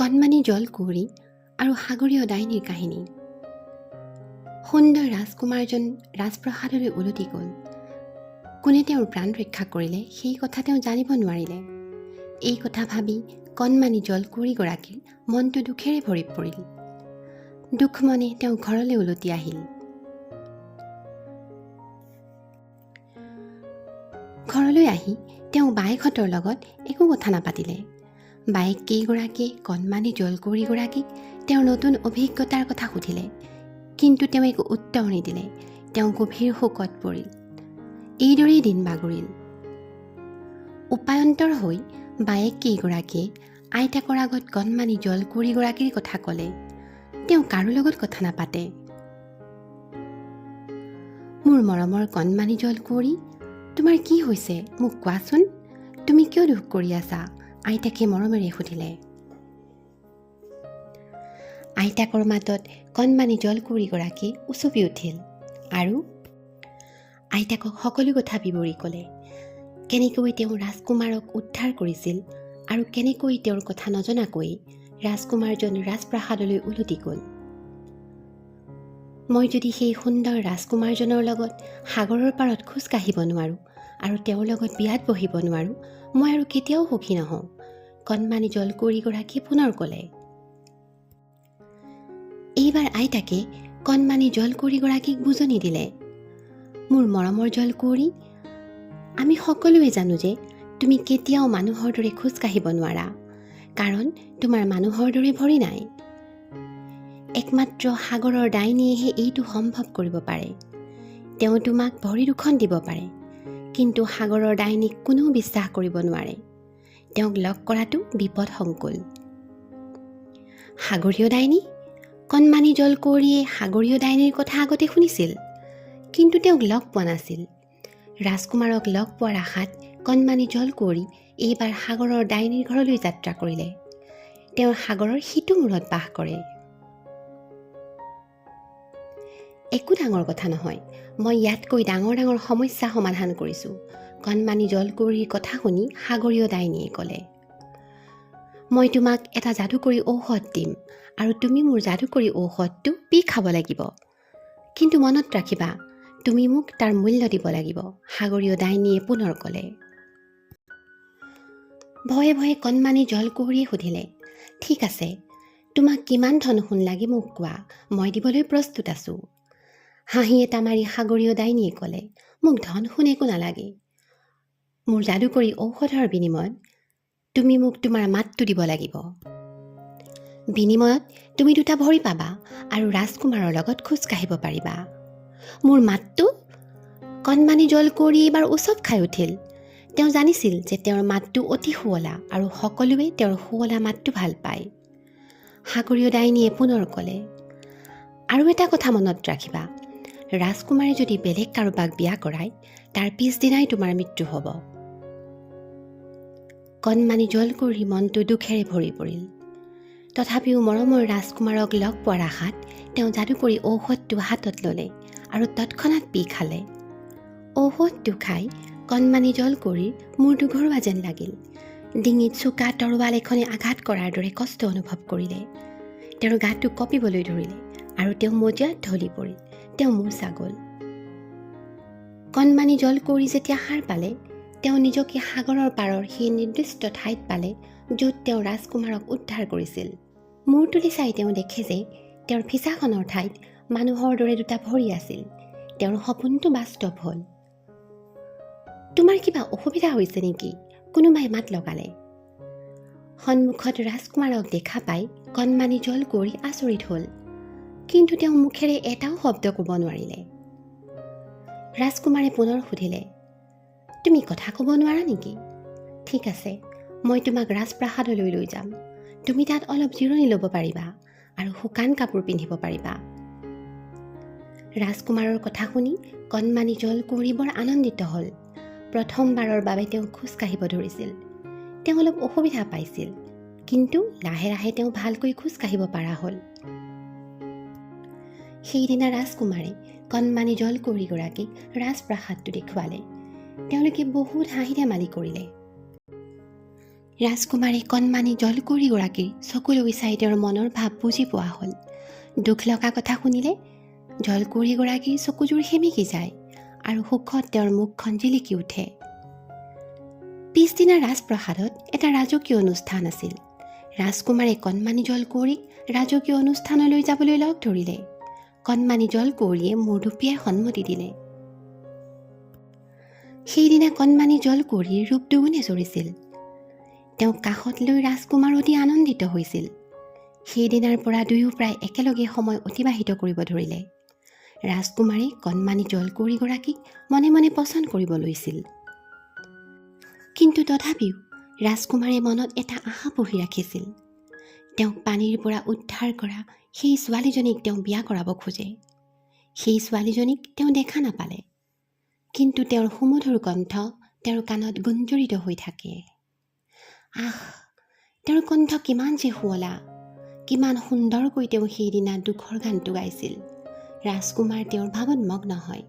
কণমানি জলকুঁৱৰী আৰু সাগৰীয় ডাইনীৰ কাহিনী। সুন্দৰ ৰাজকুমাৰজন ৰাজপ্ৰসাদলৈ উলটি গ'ল। কোনে তেওঁৰ প্ৰাণ ৰক্ষা কৰিলে সেই কথা তেওঁ জানিব নোৱাৰিলে। এই কথা ভাবি কণমানি জলকুঁৱৰীগৰাকীৰ মনটো দুখেৰে ভৰি পৰিল। দুখ মনে তেওঁ ঘৰলৈ উলটি আহিল। ঘৰলৈ আহি তেওঁ বায়েকহঁতৰ লগত একো কথা নাপাতিলে। বায়েক কেইগৰাকীয়ে কণমানি জলকুঁৱৰীগৰাকীক তেওঁৰ নতুন অভিজ্ঞতাৰ কথা সুধিলে, কিন্তু তেওঁ একো উত্তৰ নিদিলে। তেওঁ গভীৰ শোকত পৰিল। এইদৰেই দিন বাগৰিল। উপায়ন্তৰ হৈ বায়েক কেইগৰাকীয়ে আইতাকৰ আগত কণমানি জলকুঁৱৰীগৰাকীৰ কথা ক'লে। তেওঁ কাৰো লগত কথা নাপাতে। মোৰ মৰমৰ কণমানি জলকুঁৱৰী, তোমাৰ কি হৈছে মোক কোৱাচোন। তুমি কিয় দুখ কৰি আছা? আইতাকে মৰমেৰে সুধিলে। আইতাকৰ মাতত কণমানি জলকুঁৱৰীগৰাকী উচপি উঠিল আৰু আইতাকক সকলো কথা বিৱৰি ক'লে। কেনেকৈ তেওঁ ৰাজকুমাৰক উদ্ধাৰ কৰিছিল আৰু কেনেকৈ তেওঁৰ কথা নজনাকৈ ৰাজকুমাৰজন ৰাজপ্ৰাসাদলৈ উলটি গ'ল। মই যদি সেই সুন্দৰ ৰাজকুমাৰজনৰ লগত সাগৰৰ পাৰত খোজ কাঢ়িব নোৱাৰোঁ আৰু তেওঁৰ লগত বিয়াত বহিব নোৱাৰোঁ, মই আৰু কেতিয়াও সুখী নহওঁ, কণমানি জলকুঁৱৰীগৰাকীয়ে পুনৰ ক'লে। এইবাৰ আইতাকে কণমানি জলকুঁৱৰীগৰাকীক বুজনি দিলে। মোৰ মৰমৰ জলকুঁৱৰী, আমি সকলোৱে জানো যে তুমি কেতিয়াও মানুহৰ দৰে খোজ কাঢ়িব নোৱাৰা, কাৰণ তোমাৰ মানুহৰ দৰে ভৰি নাই। একমাত্ৰ সাগৰৰ ডাইনীয়েহে এইটো সম্ভৱ কৰিব পাৰে। তেওঁ তোমাক ভৰি দুখন দিব পাৰে, কিন্তু সাগৰৰ ডাইনীক কোনেও বিশ্বাস কৰিব নোৱাৰে। তেওঁক লগ কৰাটো বিপদসংকুল। সাগৰীয় ডাইনী? কণমানি জলকুঁৱৰীয়ে সাগৰীয় ডাইনীৰ কথা আগতে শুনিছিল, কিন্তু তেওঁক লগ পোৱা নাছিল। ৰাজকুমাৰক লগ পোৱাৰ আশাত কণমানি জলকুঁৱৰী এইবাৰ সাগৰৰ ডাইনীৰ ঘৰলৈ যাত্ৰা কৰিলে। তেওঁ সাগৰৰ সিটো মূৰত বাস কৰে। একো ডাঙৰ কথা নহয়, মই ইয়াতকৈ ডাঙৰ ডাঙৰ সমস্যা সমাধান কৰিছোঁ, কণমানি জলকুঁৱৰীৰ কথা শুনি সাগৰীয় ডাইনীয়ে ক'লে। মই তোমাক এটা যাদুকৰী ঔষধ দিম আৰু তুমি মোৰ যাদুকৰী ঔষধটো পি খাব লাগিব। কিন্তু মনত ৰাখিবা, তুমি মোক তাৰ মূল্য দিব লাগিব, সাগৰীয় ডাইনীয়ে পুনৰ ক'লে। ভয়ে ভয়ে কণমানি জলকুঁৱৰীয়ে সুধিলে, ঠিক আছে, তোমাক কিমান ধন সোণ লাগে মোক কোৱা, মই দিবলৈ প্ৰস্তুত আছোঁ। হাঁহি এটা মাৰি সাগৰীয় ডাইনীয়ে ক'লে, মোক ধন সোণ একো নালাগে। মোৰ যাদুকৰী ঔষধৰ বিনিময়ত তুমি মোক তোমাৰ মাতটো দিব লাগিব। বিনিময়ত তুমি 2টা ভৰি পাবা আৰু ৰাজকুমাৰৰ লগত খোজ কাঢ়িব পাৰিবা। মোৰ মাতটো? কণমানি জলকুঁৱৰী এইবাৰ উচপ খাই উঠিল। তেওঁ জানিছিল যে তেওঁৰ মাতটো অতি শুৱলা আৰু সকলোৱে তেওঁৰ শুৱলা মাতটো ভাল পায়। সাগৰীয় ডাইনীয়ে পুনৰ ক'লে, আৰু এটা কথা মনত ৰাখিবা, ৰাজকুমাৰে যদি বেলেগ কাৰোবাক বিয়া কৰায়, তাৰ পিছদিনাই তোমাৰ মৃত্যু হ'ব। কণমানি জলকুঁৱৰীৰ মনটো দুখেৰে ভৰি পৰিল। তথাপিও মৰমৰ ৰাজকুমাৰক লগ পোৱাৰ আশাত তেওঁ যাদুকৰী ঔষধটো হাতত ল'লে আৰু তৎক্ষণাত পি খালে। ঔষধটো খাই কণমানি জলকুঁৱৰীৰ মূৰটো ঘূৰোৱা যেন লাগিল। ডিঙিত চোকা তৰোৱাল এখনে আঘাত কৰাৰ দৰে কষ্ট অনুভৱ কৰিলে। তেওঁৰ গাটো কঁপিবলৈ ধৰিলে আৰু তেওঁ মজিয়াত ঢলি পৰিল। তেওঁ মূৰ্ছা গ'ল। কণমানি জলকুঁৱৰী যেতিয়া সাৰ পালে, তেওঁ নিজকে সাগৰৰ পাৰৰ সেই নিৰ্দিষ্ট ঠাইত পালে য'ত তেওঁ ৰাজকুমাৰক উদ্ধাৰ কৰিছিল। মূৰ তুলি চাই তেওঁ দেখে যে তেওঁৰ ফিচাখনৰ ঠাইত মানুহৰ দৰে 2টা ভৰি আছিল। তেওঁৰ সপোনটো বাস্তৱ হ'ল। তোমাৰ কিবা অসুবিধা হৈছে নেকি? কোনোবাই মাত লগালে। সন্মুখত ৰাজকুমাৰক দেখা পাই কণমানি জলকুঁৱৰী আচৰিত হ'ল, কিন্তু তেওঁ মুখেৰে এটাও শব্দ ক'ব নোৱাৰিলে। ৰাজকুমাৰে পুনৰ সুধিলে, তুমি কথা ক'ব নোৱাৰা নেকি? ঠিক আছে, মই তোমাক ৰাজপ্ৰাসাদলৈ লৈ যাম। তুমি তাত অলপ জিৰণি ল'ব পাৰিবা আৰু শুকান কাপোৰ পিন্ধিব পাৰিবা। ৰাজকুমাৰৰ কথা শুনি কণমানি জলকুঁৱৰী বৰ আনন্দিত হ'ল। প্ৰথমবাৰৰ বাবে তেওঁ খোজ কাঢ়িব ধৰিছিল। তেওঁ অলপ অসুবিধা পাইছিল, কিন্তু লাহে লাহে তেওঁ ভালকৈ খোজ কাঢ়িব পৰা হ'ল। সেইদিনা ৰাজকুমাৰে কণমানি জলকুঁৱৰীগৰাকীক ৰাজপ্ৰাসাদটো দেখুৱালে। তেওঁলোকে বহুত হাঁহি ধেমালি কৰিলে। ৰাজকুমাৰে কণমানি জলকুঁৱৰীগৰাকীৰ চকুলৈ চাই তেওঁৰ মনৰ ভাৱ বুজি পোৱা হ'ল। দুখ লগা কথা শুনিলে জলকুঁৱৰীগৰাকীৰ চকুযোৰ সেমেকি যায় আৰু সুখত তেওঁৰ মুখখন জিলিকি উঠে। পিছদিনা ৰাজপ্ৰসাদত এটা ৰাজকীয় অনুষ্ঠান আছিল। ৰাজকুমাৰে কণমানি জলকুঁৱৰীক ৰাজকীয় অনুষ্ঠানলৈ যাবলৈ লগ ধৰিলে। কণমানি জলকুঁৱৰীয়ে মূৰ দুপিয়াই সন্মতি দিলে। সেইদিনা কণমানি জলকুঁৱৰীৰ ৰূপ দুগুণে চৰিছিল। তেওঁক কাষত লৈ ৰাজকুমাৰ অতি আনন্দিত হৈছিল। সেইদিনাৰ পৰা দুয়ো প্ৰায় একেলগে সময় অতিবাহিত কৰিব ধৰিলে। ৰাজকুমাৰে কণমানি জলকুঁৱৰীগৰাকীক মনে মনে পচন্দ কৰিব লৈছিল। কিন্তু তথাপিও ৰাজকুমাৰে মনত এটা আশা পুহি ৰাখিছিল। তেওঁক পানীৰ পৰা উদ্ধাৰ কৰা সেই ছোৱালীজনীক তেওঁ বিয়া কৰাব খোজে। সেই ছোৱালীজনীক তেওঁ দেখা নাপালে, কিন্তু তেওঁৰ সুমধুৰ কণ্ঠ তেওঁৰ কাণত গুঞ্জৰিত হৈ থাকে। আহ, তেওঁৰ কণ্ঠ কিমান যে শুৱলা, কিমান সুন্দৰকৈ তেওঁ সেইদিনা দুখৰ গানটো গাইছিল। ৰাজকুমাৰ তেওঁৰ ভাৱত মগ্ন হয়।